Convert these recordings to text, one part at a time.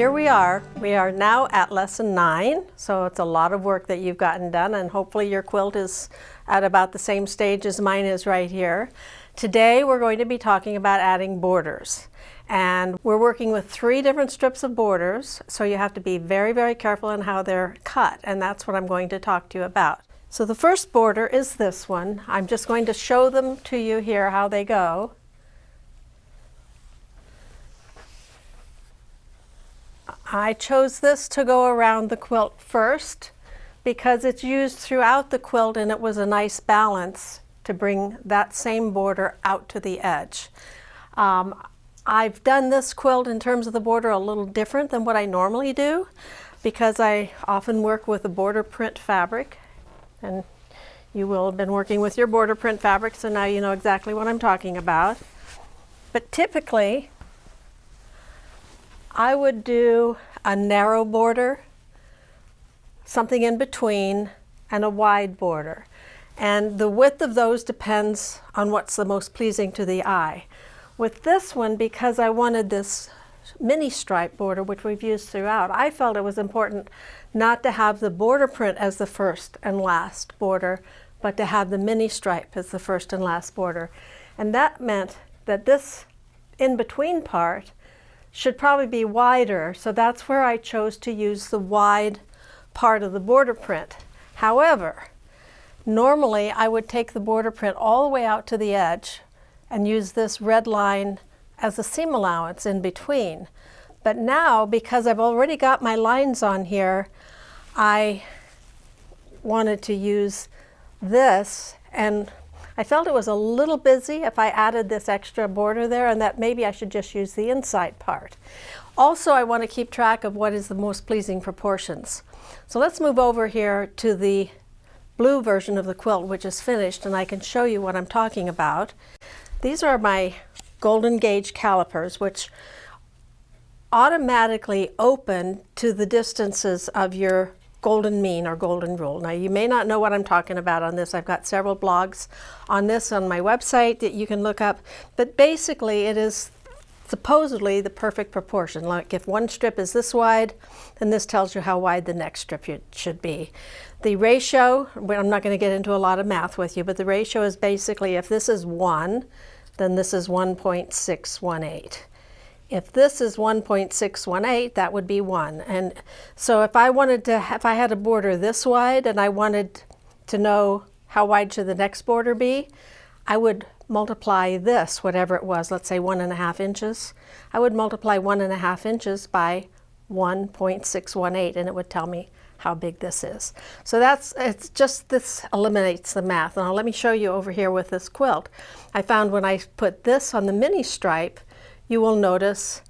here we are. We are now at lesson 9, so it's a lot of work that you've gotten done, and hopefully your quilt is at about the same stage as mine is right here. Today we're going to be talking about adding borders, and we're working with 3 different strips of borders, so you have to be very, very careful in how they're cut, and that's what I'm going to talk to you about. So the first border is this one. I'm just going to show them to you here how they go. I chose this to go around the quilt first because it's used throughout the quilt, and it was a nice balance to bring that same border out to the edge. I've done this quilt in terms of the border a little different than what I normally do because I often work with a border print fabric, and you will have been working with your border print fabric, so now you know exactly what I'm talking about. But typically I would do a narrow border, something in between, and a wide border. And the width of those depends on what's the most pleasing to the eye. With this one, because I wanted this mini stripe border, which we've used throughout, I felt it was important not to have the border print as the first and last border, but to have the mini stripe as the first and last border. And that meant that this in-between part should probably be wider, so that's where I chose to use the wide part of the border print. However, normally I would take the border print all the way out to the edge and use this red line as a seam allowance in between. But now, because I've already got my lines on here, I wanted to use this, and I felt it was a little busy if I added this extra border there, and that maybe I should just use the inside part. Also, I want to keep track of what is the most pleasing proportions. So let's move over here to the blue version of the quilt, which is finished, and I can show you what I'm talking about. These are my golden gauge calipers, which automatically open to the distances of your golden mean or golden rule. Now, you may not know what I'm talking about on this. I've got several blogs on this on my website that you can look up, but basically it is supposedly the perfect proportion. Like if one strip is this wide, then this tells you how wide the next strip should be. The ratio, I'm not going to get into a lot of math with you, but the ratio is basically if this is 1, then this is 1.618. If this is 1.618, that would be 1. And so if I had a border this wide and I wanted to know how wide should the next border be, I would multiply this, whatever it was, let's say 1.5 inches. I would multiply 1.5 inches by 1.618, and it would tell me how big this is. So this eliminates the math. Now let me show you over here with this quilt. I found when I put this on the mini stripe, you will notice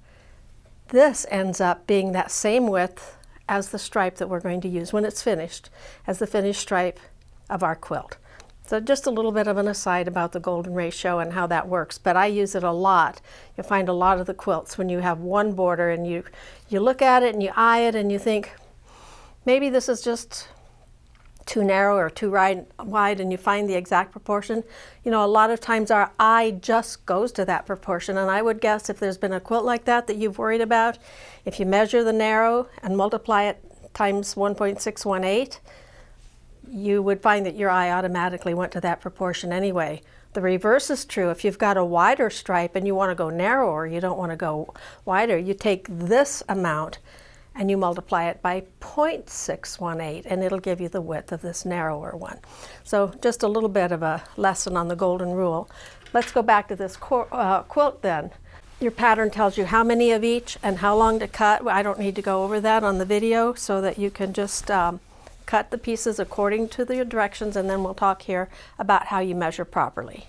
this ends up being that same width as the stripe that we're going to use when it's finished, as the finished stripe of our quilt. So just a little bit of an aside about the golden ratio and how that works, but I use it a lot. You'll find a lot of the quilts when you have one border and you look at it and you eye it and you think, maybe this is just too narrow or too wide, and you find the exact proportion. You know, a lot of times our eye just goes to that proportion, and I would guess if there's been a quilt like that you've worried about, if you measure the narrow and multiply it times 1.618, you would find that your eye automatically went to that proportion anyway. The reverse is true. If you've got a wider stripe and you want to go narrower, you don't want to go wider, you take this amount and you multiply it by 0.618, and it'll give you the width of this narrower one. So just a little bit of a lesson on the golden rule. Let's go back to this quilt then. Your pattern tells you how many of each and how long to cut. I don't need to go over that on the video, so that you can just cut the pieces according to the directions, and then we'll talk here about how you measure properly.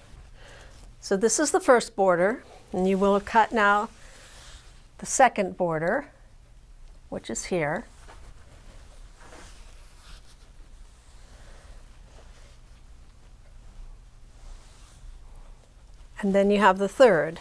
So this is the first border, and you will cut now the second border, which is here. And then you have the third.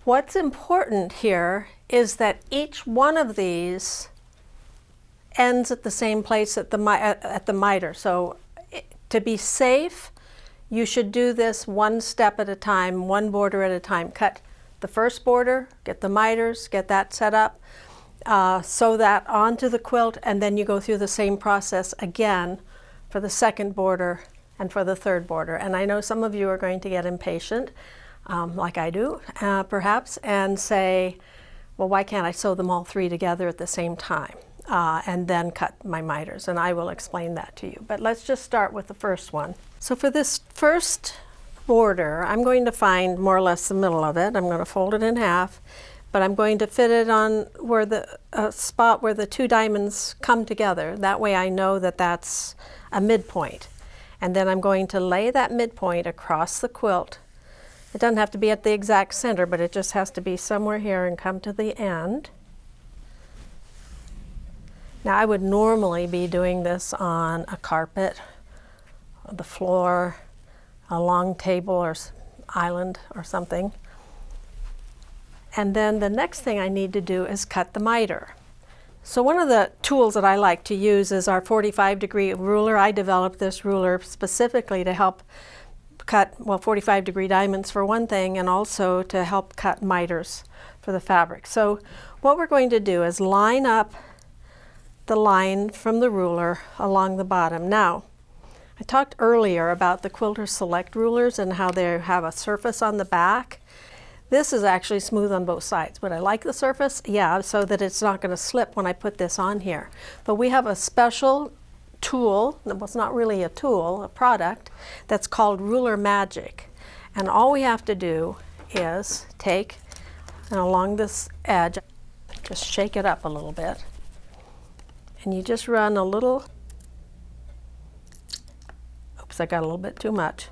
What's important here is that each one of these ends at the same place at the miter. So to be safe, you should do this one step at a time, one border at a time. Cut the first border, get the miters, get that set up, sew that onto the quilt, and then you go through the same process again for the second border and for the third border. And I know some of you are going to get impatient, like I do, perhaps, and say, well, why can't I sew them all three together at the same time? And then cut my miters, and I will explain that to you. But let's just start with the first one. So for this first border, I'm going to find more or less the middle of it. I'm going to fold it in half, but I'm going to fit it on where the spot where the two diamonds come together. That way I know that that's a midpoint. And then I'm going to lay that midpoint across the quilt. It doesn't have to be at the exact center, but it just has to be somewhere here and come to the end. Now I would normally be doing this on a carpet, the floor, a long table or island or something. And then the next thing I need to do is cut the miter. So one of the tools that I like to use is our 45-degree ruler. I developed this ruler specifically to help cut, well, 45-degree diamonds for one thing, and also to help cut miters for the fabric. So what we're going to do is line up the line from the ruler along the bottom. Now, I talked earlier about the Quilter Select rulers and how they have a surface on the back. This is actually smooth on both sides, but I like the surface, yeah, so that it's not going to slip when I put this on here. But we have a special tool, well, it's not really a tool, a product, that's called Ruler Magic. And all we have to do is take, and along this edge, just shake it up a little bit. And you just run a little, oops, I got a little bit too much.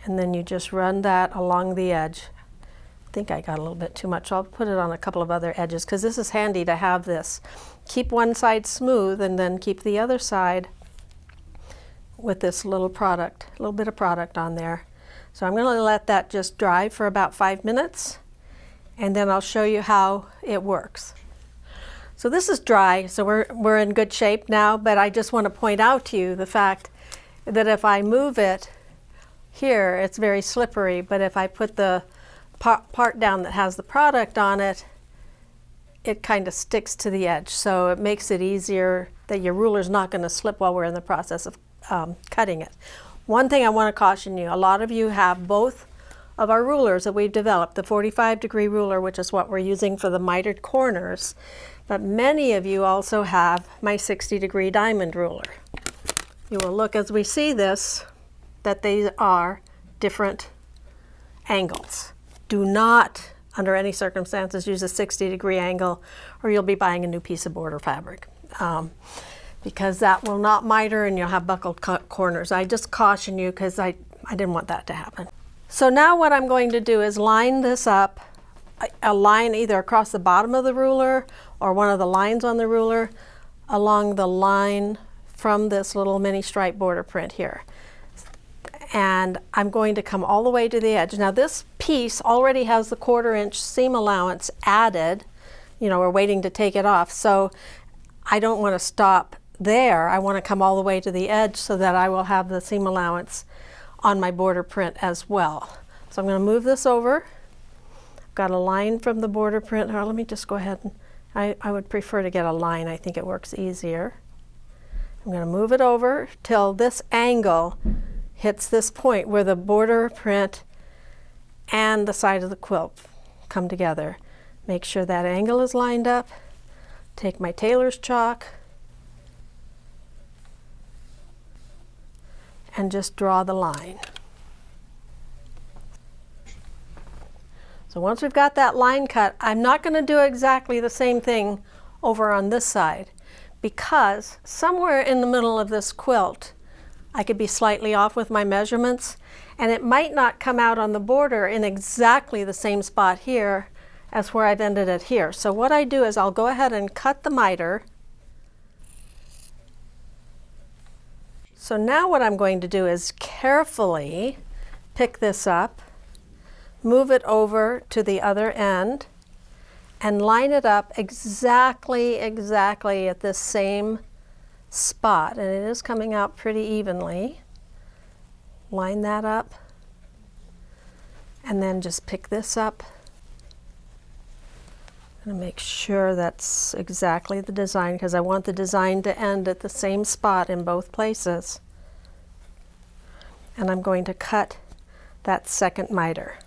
And then you just run that along the edge. I think I got a little bit too much. I'll put it on a couple of other edges because this is handy to have this. Keep one side smooth and then keep the other side with this little product, a little bit of product on there. So I'm going to let that just dry for about 5 minutes, and then I'll show you how it works. So this is dry, so we're in good shape now, but I just want to point out to you the fact that if I move it here, it's very slippery, but if I put the part down that has the product on it, it kind of sticks to the edge. So it makes it easier that your ruler's not going to slip while we're in the process of cutting it. One thing I want to caution you, a lot of you have both of our rulers that we've developed, the 45-degree ruler, which is what we're using for the mitered corners, but many of you also have my 60-degree diamond ruler. You will look as we see this that they are different angles. Do not, under any circumstances, use a 60-degree angle, or you'll be buying a new piece of border fabric, because that will not miter and you'll have buckled corners. I just caution you because I didn't want that to happen. So now what I'm going to do is line this up, a line either across the bottom of the ruler or one of the lines on the ruler along the line from this little mini stripe border print here. And I'm going to come all the way to the edge. Now this piece already has the 1/4 inch seam allowance added. You know, we're waiting to take it off. So I don't want to stop there. I want to come all the way to the edge so that I will have the seam allowance on my border print as well. So I'm going to move this over. I've got a line from the border print. Let me just go ahead and, I would prefer to get a line. I think it works easier. I'm going to move it over till this angle hits this point where the border print and the side of the quilt come together. Make sure that angle is lined up. Take my tailor's chalk and just draw the line. So once we've got that line cut, I'm not going to do exactly the same thing over on this side, because somewhere in the middle of this quilt I could be slightly off with my measurements, and it might not come out on the border in exactly the same spot here as where I've ended it here. So what I do is I'll go ahead and cut the miter. So now what I'm going to do is carefully pick this up, move it over to the other end, and line it up exactly at this same spot, and it is coming out pretty evenly. Line that up, and then just pick this up and make sure that's exactly the design, because I want the design to end at the same spot in both places. And I'm going to cut that second miter.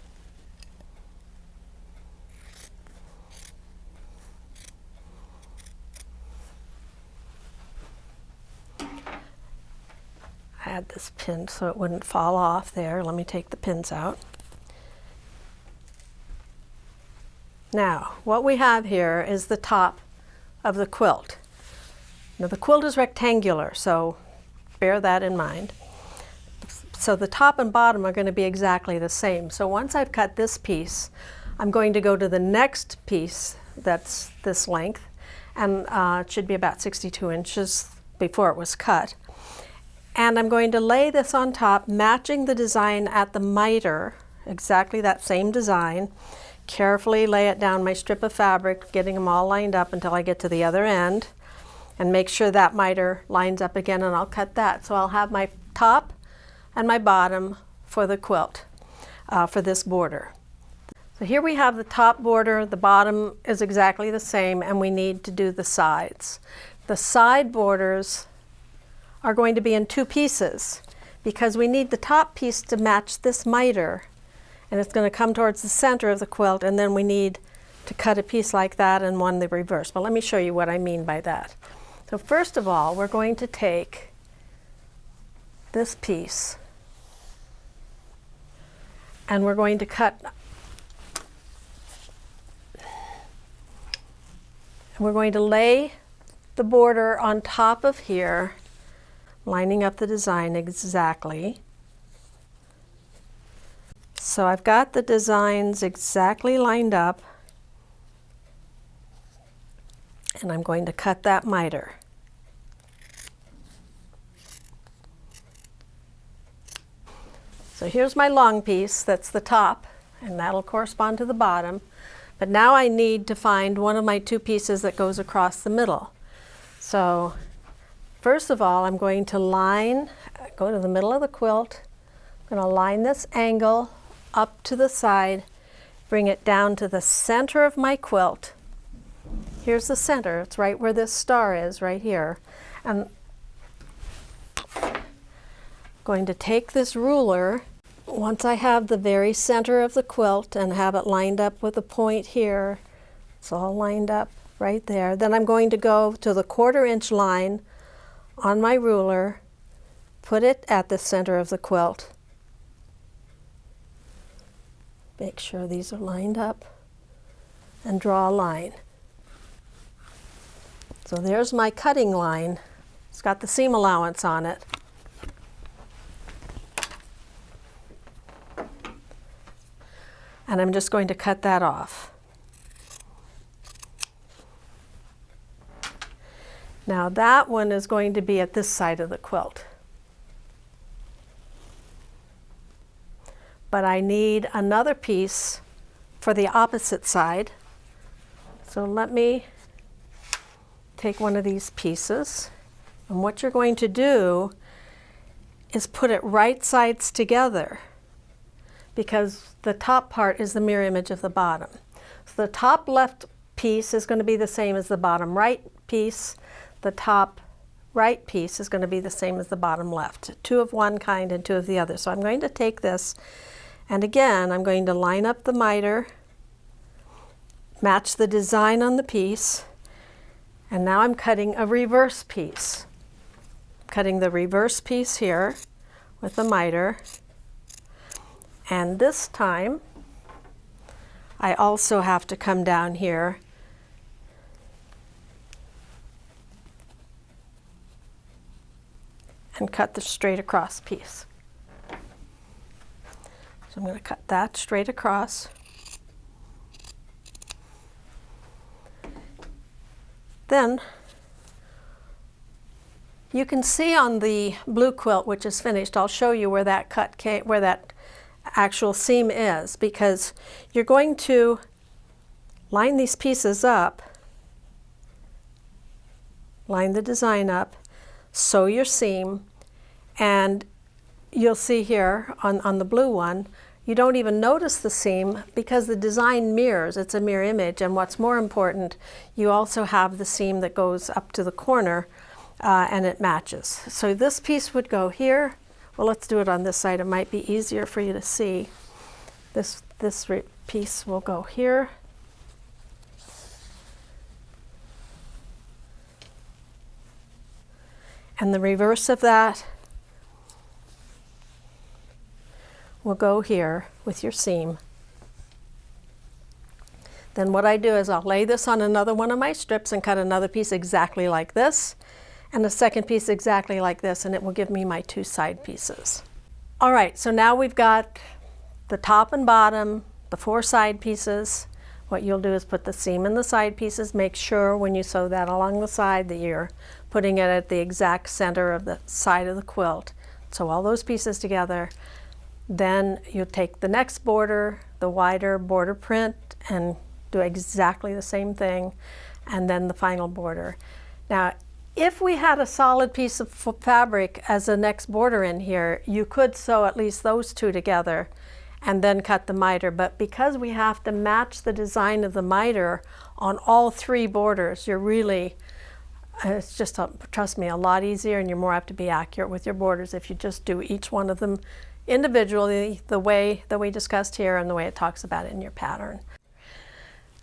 I had this pin so it wouldn't fall off there. Let me take the pins out. Now, what we have here is the top of the quilt. Now, the quilt is rectangular, so bear that in mind. So the top and bottom are going to be exactly the same. So once I've cut this piece, I'm going to go to the next piece that's this length, and it should be about 62 inches before it was cut. And I'm going to lay this on top, matching the design at the miter, exactly that same design. Carefully lay it down my strip of fabric, getting them all lined up until I get to the other end, and make sure that miter lines up again, and I'll cut that. So I'll have my top and my bottom for the quilt, for this border. So here we have the top border, the bottom is exactly the same, and we need to do the sides. The side borders are going to be in two pieces, because we need the top piece to match this miter, and it's going to come towards the center of the quilt, and then we need to cut a piece like that and one the reverse. But let me show you what I mean by that. So first of all, we're going to take this piece and we're going to cut, and we're going to lay the border on top of here, lining up the design exactly. So I've got the designs exactly lined up, and I'm going to cut that miter. So here's my long piece, that's the top, and that'll correspond to the bottom. But now I need to find one of my two pieces that goes across the middle. So first of all, I'm going to go to the middle of the quilt. I'm going to line this angle up to the side, bring it down to the center of my quilt. Here's the center, it's right where this star is, right here. And I'm going to take this ruler, once I have the very center of the quilt and have it lined up with a point here, it's all lined up right there, then I'm going to go to the 1/4 inch line on my ruler, put it at the center of the quilt. Make sure these are lined up and draw a line. So there's my cutting line. It's got the seam allowance on it. And I'm just going to cut that off. Now that one is going to be at this side of the quilt. But I need another piece for the opposite side. So let me take one of these pieces. And what you're going to do is put it right sides together, because the top part is the mirror image of the bottom. So the top left piece is going to be the same as the bottom right piece. The top right piece is going to be the same as the bottom left. Two of one kind and two of the other. So I'm going to take this, and again, I'm going to line up the miter, match the design on the piece, and now I'm cutting a reverse piece. Cutting the reverse piece here with the miter. And this time, I also have to come down here and cut the straight across piece. So I'm going to cut that straight across. Then you can see on the blue quilt, which is finished, I'll show you where that where that actual seam is, because you're going to line these pieces up, line the design up, sew your seam, and you'll see here on the blue one, you don't even notice the seam because the design mirrors, it's a mirror image, and what's more important, you also have the seam that goes up to the corner and it matches. So this piece would go here. Well, let's do it on this side. It might be easier for you to see. This piece will go here. And the reverse of that will go here with your seam. Then what I do is I'll lay this on another one of my strips and cut another piece exactly like this, and a second piece exactly like this, and it will give me my 2 side pieces. All right, so now we've got the top and bottom, the 4 side pieces. What you'll do is put the seam in the side pieces. Make sure when you sew that along the side that you're putting it at the exact center of the side of the quilt. Sew all those pieces together. Then you'll take the next border, the wider border print, and do exactly the same thing, and then the final border. Now, if we had a solid piece of fabric as the next border in here, you could sew at least those 2 together and then cut the miter. But because we have to match the design of the miter on all 3 borders, you're really, it's just, trust me, a lot easier, and you're more apt to be accurate with your borders if you just do each one of them individually the way that we discussed here and the way it talks about it in your pattern.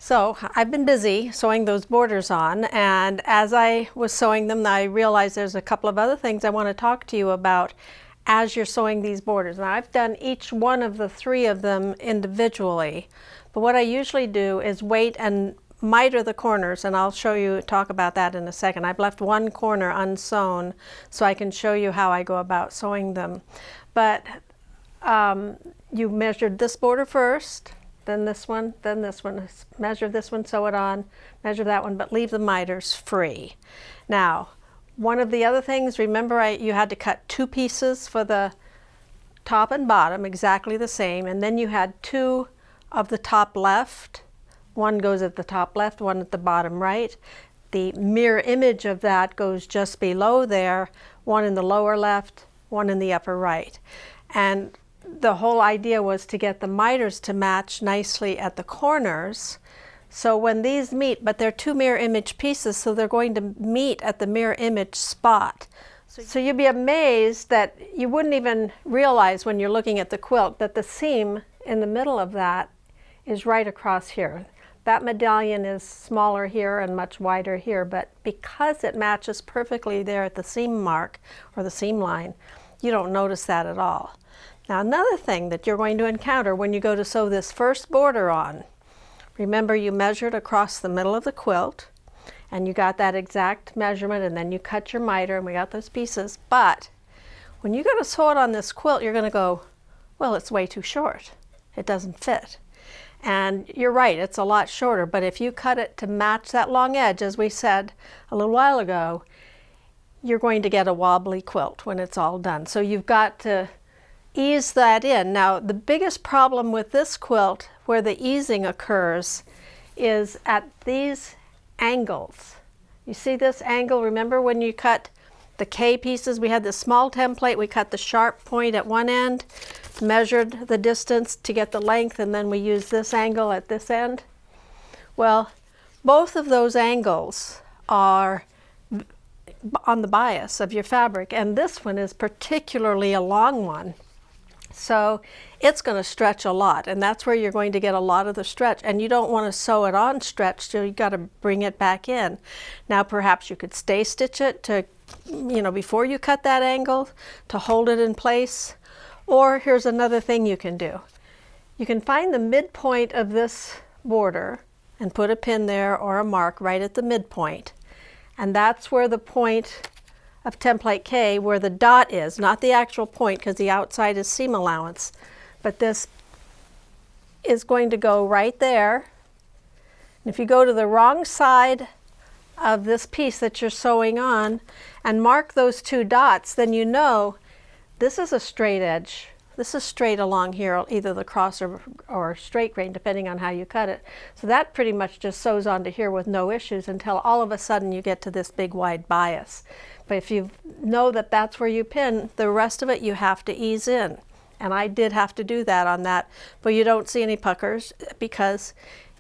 So I've been busy sewing those borders on, and as I was sewing them, I realized there's a couple of other things I want to talk to you about as you're sewing these borders. Now, I've done each one of the 3 of them individually, but what I usually do is wait and miter the corners, and I'll talk about that in a second. I've left one corner unsewn so I can show you how I go about sewing them. But you measured this border first, then this one, then this one. Measure this one, sew it on, measure that one, but leave the miters free. Now, one of the other things, remember you had to cut 2 pieces for the top and bottom, exactly the same, and then you had 2 of the top left. One goes at the top left, one at the bottom right. The mirror image of that goes just below there, one in the lower left, one in the upper right. And the whole idea was to get the miters to match nicely at the corners. So when these meet, but they're 2 mirror image pieces, so they're going to meet at the mirror image spot. So you'd be amazed that you wouldn't even realize when you're looking at the quilt that the seam in the middle of that is right across here. That medallion is smaller here and much wider here, but because it matches perfectly there at the seam mark or the seam line, you don't notice that at all. Now, another thing that you're going to encounter when you go to sew this first border on, remember you measured across the middle of the quilt and you got that exact measurement, and then you cut your miter and we got those pieces. But when you go to sew it on this quilt, you're going to go, well, it's way too short. It doesn't fit. And you're right, it's a lot shorter, but if you cut it to match that long edge, as we said a little while ago, you're going to get a wobbly quilt when it's all done. So you've got to ease that in. Now, the biggest problem with this quilt where the easing occurs is at these angles. You see this angle? Remember when you cut the K pieces, we had this small template, we cut the sharp point at one end, measured the distance to get the length, and then we used this angle at this end. Well, both of those angles are on the bias of your fabric, and this one is particularly a long one. So it's going to stretch a lot, and that's where you're going to get a lot of the stretch, and you don't want to sew it on stretch, so you got to bring it back in. Now perhaps you could stay stitch it to, before you cut that angle to hold it in place. Or here's another thing you can do. You can find the midpoint of this border and put a pin there or a mark right at the midpoint, and that's where the point of template K, where the dot is, not the actual point because the outside is seam allowance, but this is going to go right there. And if you go to the wrong side of this piece that you're sewing on and mark those 2 dots, then you know this is a straight edge This is straight along here, either the cross or straight grain, depending on how you cut it. So that pretty much just sews onto here with no issues until all of a sudden you get to this big wide bias. But if you know that that's where you pin, the rest of it you have to ease in. And I did have to do that on that, but you don't see any puckers because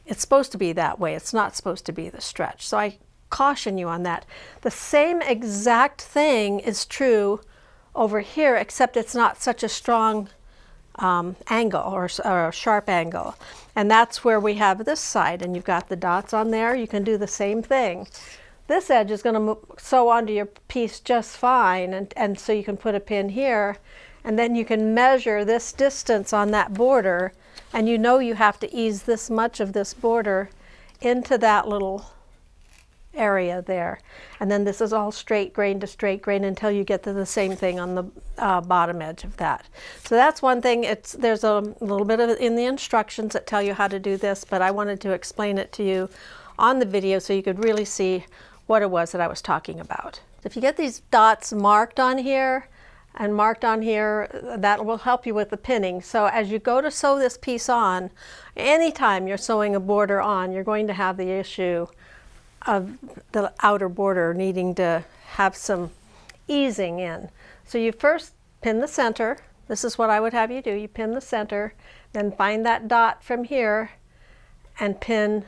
it's supposed to be that way. It's not supposed to be the stretch. So I caution you on that. The same exact thing is true over here, except it's not such a strong angle or a sharp angle. And that's where we have this side, and you've got the dots on there. You can do the same thing. This edge is going to sew onto your piece just fine, and so you can put a pin here, and then you can measure this distance on that border, and you know you have to ease this much of this border into that little area there. And then this is all straight grain to straight grain until you get to the same thing on the bottom edge of that. So that's one thing. There's a little bit of it in the instructions that tell you how to do this, but I wanted to explain it to you on the video so you could really see what it was that I was talking about. If you get these dots marked on here and marked on here, that will help you with the pinning. So as you go to sew this piece on, anytime you're sewing a border on, you're going to have the issue of the outer border needing to have some easing in. So you first pin the center. This is what I would have you do. You pin the center, then find that dot from here and pin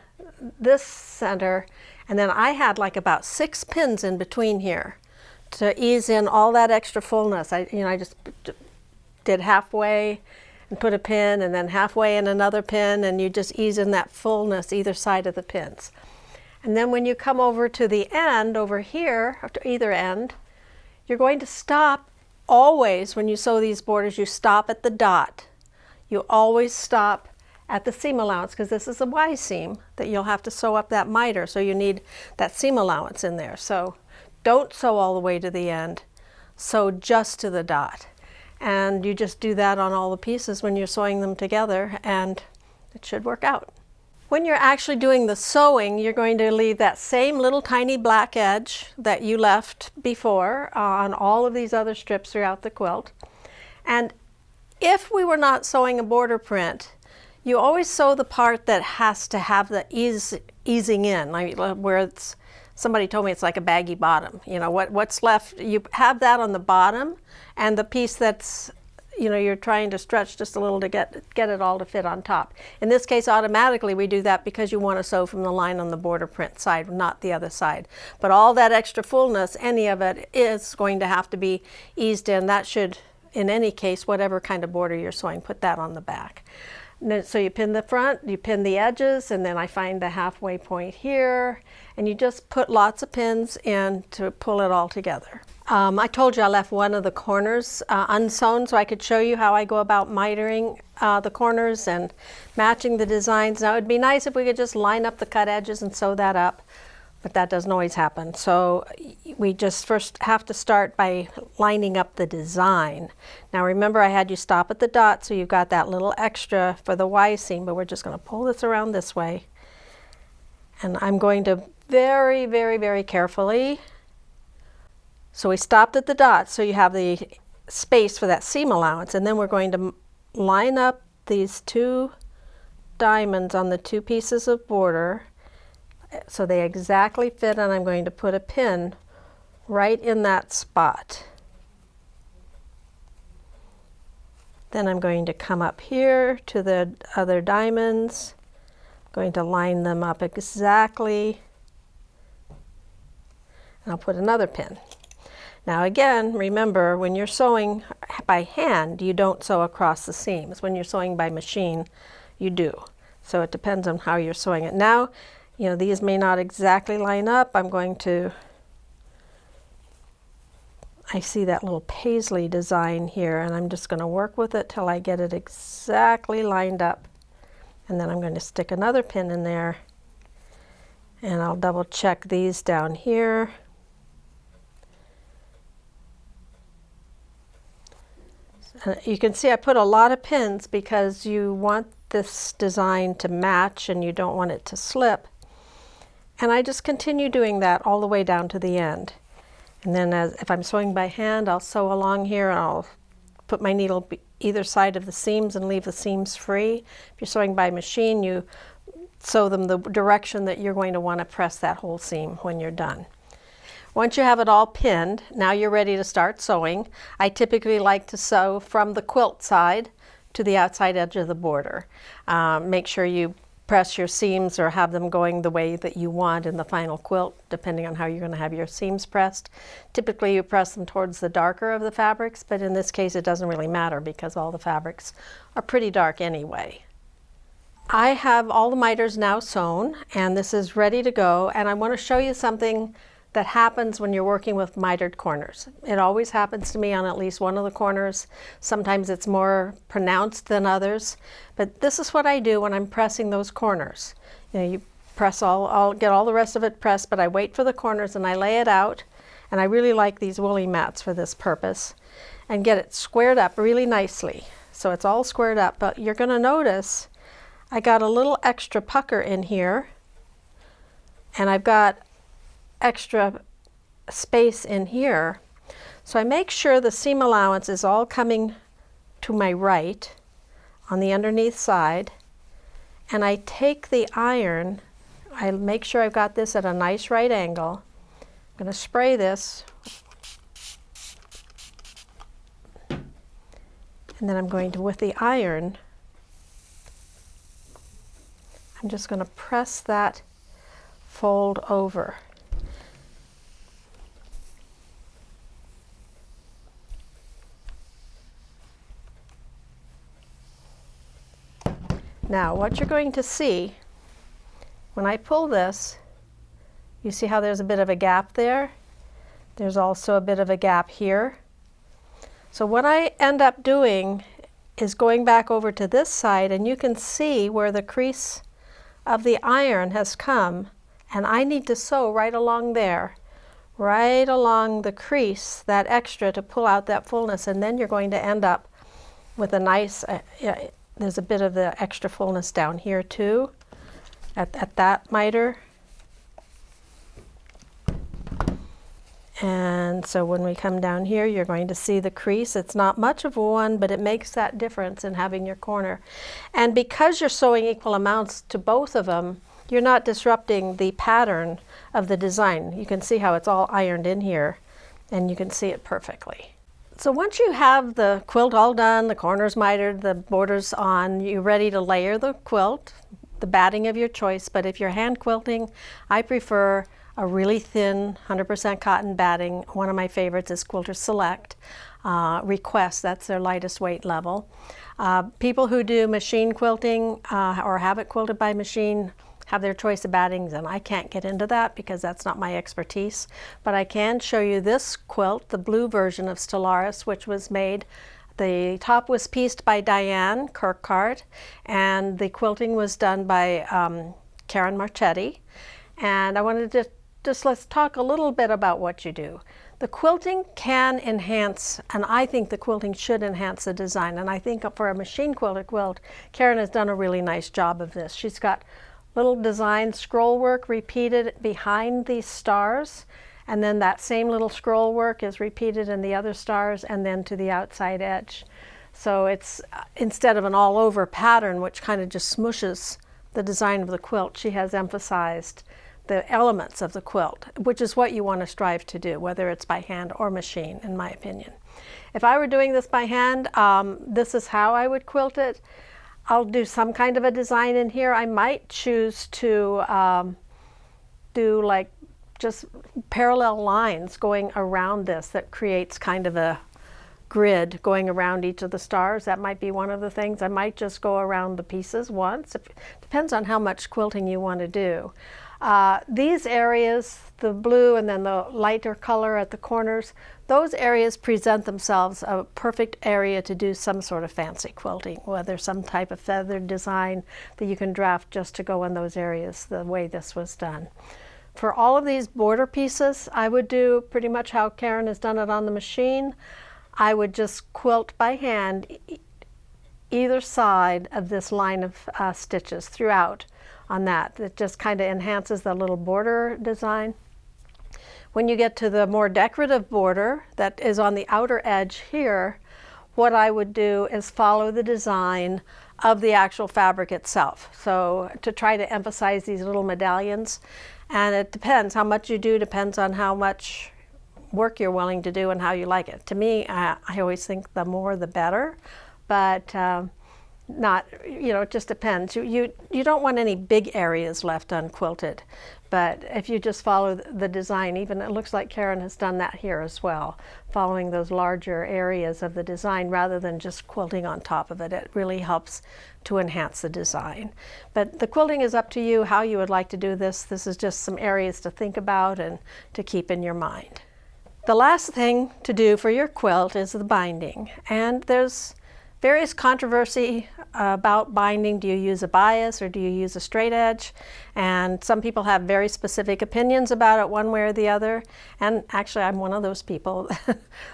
this center. And then I had like about 6 pins in between here to ease in all that extra fullness. I just did halfway and put a pin, and then halfway and another pin, and you just ease in that fullness either side of the pins. And then when you come over to the end over here, or to either end, you're going to stop always. When you sew these borders, you stop at the dot. You always stop at the seam allowance, because this is a Y seam that you'll have to sew up that miter, so you need that seam allowance in there. So don't sew all the way to the end, sew just to the dot. And you just do that on all the pieces when you're sewing them together, and it should work out. When you're actually doing the sewing, you're going to leave that same little tiny black edge that you left before on all of these other strips throughout the quilt. And if we were not sewing a border print, you always sew the part that has to have the easing in, like where it's, somebody told me it's like a baggy bottom. You know, what's left, you have that on the bottom, and the piece that's, you're trying to stretch just a little to get it all to fit on top. In this case, automatically we do that because you want to sew from the line on the border print side, not the other side. But all that extra fullness, any of it, is going to have to be eased in. That should, in any case, whatever kind of border you're sewing, put that on the back. So you pin the front, you pin the edges, and then I find the halfway point here, and you just put lots of pins in to pull it all together. I told you I left one of the corners unsewn so I could show you how I go about mitering the corners and matching the designs. Now it'd be nice if we could just line up the cut edges and sew that up, but that doesn't always happen. So we just first have to start by lining up the design. Now remember, I had you stop at the dot, so you've got that little extra for the Y seam, but we're just going to pull this around this way. And I'm going to very, very, very carefully. So we stopped at the dot, so you have the space for that seam allowance, and then we're going to line up these 2 diamonds on the 2 pieces of border so they exactly fit, and I'm going to put a pin right in that spot. Then I'm going to come up here to the other diamonds, I'm going to line them up exactly, and I'll put another pin. Now again, remember, when you're sewing by hand, you don't sew across the seams. When you're sewing by machine, you do. So it depends on how you're sewing it. Now, these may not exactly line up. I'm going to, I see that little paisley design here, and I'm just going to work with it till I get it exactly lined up. And then I'm going to stick another pin in there, and I'll double check these down here. You can see I put a lot of pins because you want this design to match and you don't want it to slip. And I just continue doing that all the way down to the end. And then if I'm sewing by hand, I'll sew along here and I'll put my needle either side of the seams and leave the seams free. If you're sewing by machine, you sew them the direction that you're going to want to press that whole seam when you're done. Once you have it all pinned, now you're ready to start sewing. I typically like to sew from the quilt side to the outside edge of the border. Make sure you press your seams or have them going the way that you want in the final quilt, depending on how you're going to have your seams pressed. Typically you press them towards the darker of the fabrics, but in this case it doesn't really matter because all the fabrics are pretty dark anyway. I have all the miters now sewn, and this is ready to go, and I want to show you something that happens when you're working with mitered corners. It always happens to me on at least one of the corners. Sometimes it's more pronounced than others, but this is what I do when I'm pressing those corners. You press I'll get all the rest of it pressed, but I wait for the corners and I lay it out, and I really like these woolly mats for this purpose, and get it squared up really nicely. So it's all squared up, but you're going to notice I got a little extra pucker in here, and I've got extra space in here. So I make sure the seam allowance is all coming to my right on the underneath side, and I take the iron, I make sure I've got this at a nice right angle. I'm going to spray this, and then I'm going to, with the iron, I'm just going to press that fold over. Now, what you're going to see, when I pull this, you see how there's a bit of a gap there? There's also a bit of a gap here. So what I end up doing is going back over to this side, and you can see where the crease of the iron has come, and I need to sew right along there, right along the crease, that extra, to pull out that fullness, and then you're going to end up with a nice, there's a bit of the extra fullness down here too, at that miter. And so when we come down here, you're going to see the crease. It's not much of one, but it makes that difference in having your corner. And because you're sewing equal amounts to both of them, you're not disrupting the pattern of the design. You can see how it's all ironed in here, and you can see it perfectly. So once you have the quilt all done, the corners mitered, the borders on, you're ready to layer the quilt, the batting of your choice. But if you're hand quilting, I prefer a really thin 100% cotton batting. One of my favorites is Quilter Select. Request, that's their lightest weight level. People who do machine quilting or have it quilted by machine have their choice of battings, and I can't get into that because that's not my expertise. But I can show you this quilt, the blue version of Stellaris, which was made. The top was pieced by Diane Kirkhart, and the quilting was done by Karen Marchetti. And I wanted to just let's talk a little bit about what you do. The quilting can enhance, and I think the quilting should enhance the design. And I think for a machine quilted quilt, Karen has done a really nice job of this. She's got little design scroll work repeated behind these stars, and then that same little scroll work is repeated in the other stars and then to the outside edge. So it's instead of an all-over pattern which kind of just smushes the design of the quilt, she has emphasized the elements of the quilt, which is what you want to strive to do, whether it's by hand or machine, in my opinion. If I were doing this by hand, this is how I would quilt it. I'll do some kind of a design in here. I might choose to do like just parallel lines going around this that creates kind of a grid going around each of the stars. That might be one of the things. I might just go around the pieces once. It depends on how much quilting you want to do. These areas, the blue and then the lighter color at the corners, those areas present themselves a perfect area to do some sort of fancy quilting, whether some type of feathered design that you can draft just to go in those areas the way this was done. For all of these border pieces, I would do pretty much how Karen has done it on the machine. I would just quilt by hand either side of this line of stitches throughout on that. It just kind of enhances the little border design. When you get to the more decorative border that is on the outer edge here, what I would do is follow the design of the actual fabric itself. So to try to emphasize these little medallions, and it depends, how much you do depends on how much work you're willing to do and how you like it. To me, I always think the more the better, but not, you know, it just depends. You don't want any big areas left unquilted, but if you just follow the design, even it looks like Karen has done that here as well, following those larger areas of the design rather than just quilting on top of it. It really helps to enhance the design. But the quilting is up to you how you would like to do this. This is just some areas to think about and to keep in your mind. The last thing to do for your quilt is the binding, and there's various controversy about binding. Do you use a bias or do you use a straight edge? And some people have very specific opinions about it one way or the other. And actually, I'm one of those people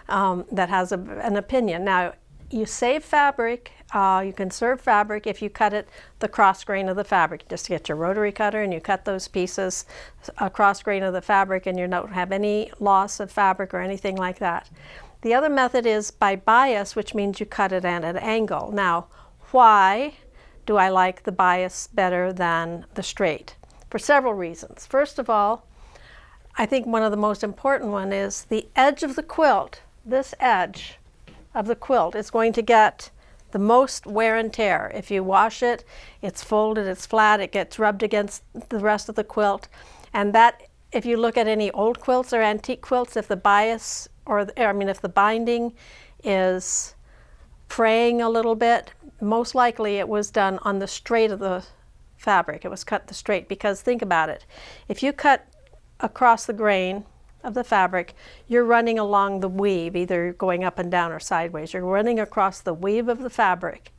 that has an opinion. Now, you save fabric, you conserve fabric if you cut it the cross grain of the fabric. Just get your rotary cutter and you cut those pieces across grain of the fabric, and you don't have any loss of fabric or anything like that. The other method is by bias, which means you cut it at an angle. Now, why do I like the bias better than the straight? For several reasons. First of all, I think one of the most important one is the edge of the quilt. This edge of the quilt is going to get the most wear and tear. If you wash it, it's folded, it's flat, it gets rubbed against the rest of the quilt. And that, if you look at any old quilts or antique quilts, if the bias if the binding is fraying a little bit, most likely it was done on the straight of the fabric. It was cut the straight, because think about it. If you cut across the grain of the fabric, you're running along the weave, either going up and down or sideways. You're running across the weave of the fabric.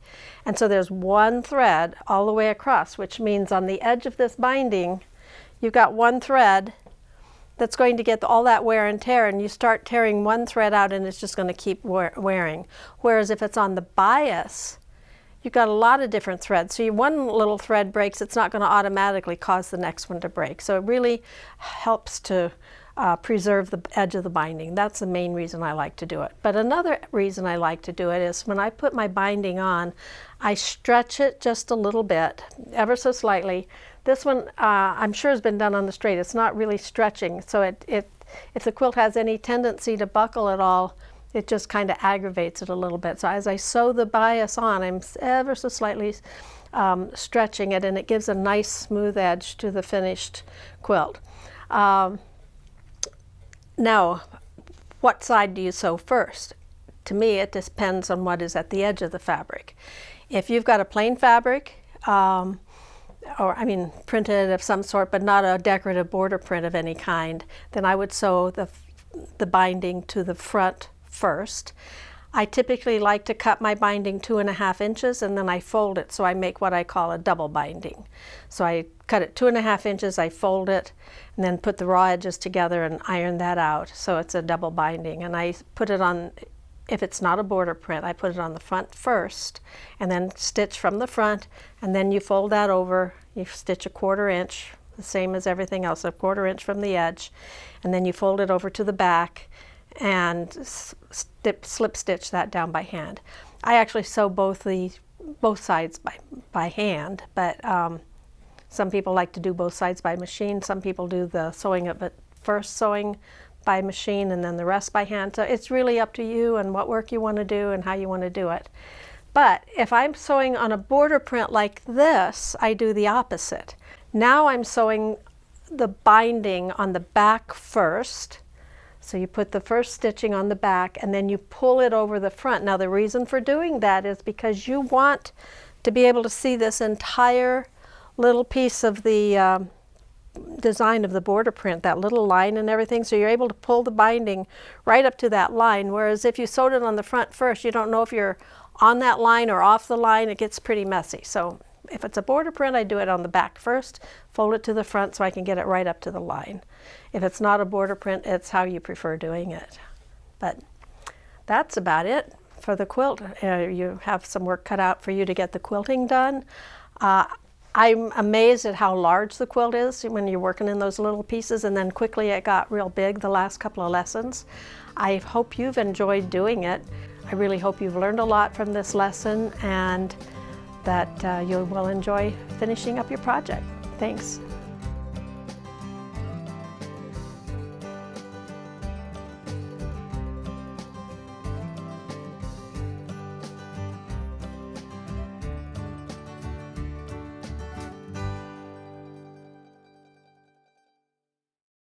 And so there's one thread all the way across, which means on the edge of this binding, you've got one thread that's going to get all that wear and tear, and you start tearing one thread out and it's just going to keep wearing. Whereas if it's on the bias, you've got a lot of different threads. So one little thread breaks, it's not going to automatically cause the next one to break. So it really helps to preserve the edge of the binding. That's the main reason I like to do it. But another reason I like to do it is when I put my binding on, I stretch it just a little bit, ever so slightly. This one I'm sure has been done on the straight. It's not really stretching, so if the quilt has any tendency to buckle at all, it just kind of aggravates it a little bit. So as I sew the bias on, I'm ever so slightly stretching it, and it gives a nice smooth edge to the finished quilt. Now, what side do you sew first? To me, it depends on what is at the edge of the fabric. If you've got a plain fabric, printed of some sort, but not a decorative border print of any kind, then I would sew the binding to the front first. I typically like to cut my binding 2.5 inches, and then I fold it, so I make what I call a double binding. So I cut it 2.5 inches, I fold it, and then put the raw edges together and iron that out, so it's a double binding. And I put it on, if it's not a border print, I put it on the front first, and then stitch from the front, and then you fold that over, you stitch 1/4 inch, the same as everything else, 1/4 inch from the edge, and then you fold it over to the back and slip stitch that down by hand. I actually sew both sides by hand, but some people like to do both sides by machine. Some people do the sewing of it first, sewing by machine, and then the rest by hand. So it's really up to you and what work you want to do and how you want to do it. But if I'm sewing on a border print like this, I do the opposite. Now I'm sewing the binding on the back first. So you put the first stitching on the back, and then you pull it over the front. Now the reason for doing that is because you want to be able to see this entire little piece of the design of the border print, that little line and everything, so you're able to pull the binding right up to that line, whereas if you sewed it on the front first, you don't know if you're on that line or off the line. It gets pretty messy. So if it's a border print, I do it on the back first, fold it to the front so I can get it right up to the line. If it's not a border print, it's how you prefer doing it. But that's about it for the quilt. You have some work cut out for you to get the quilting done. I'm amazed at how large the quilt is when you're working in those little pieces, and then quickly it got real big the last couple of lessons. I hope you've enjoyed doing it. I really hope you've learned a lot from this lesson and that you will enjoy finishing up your project. Thanks.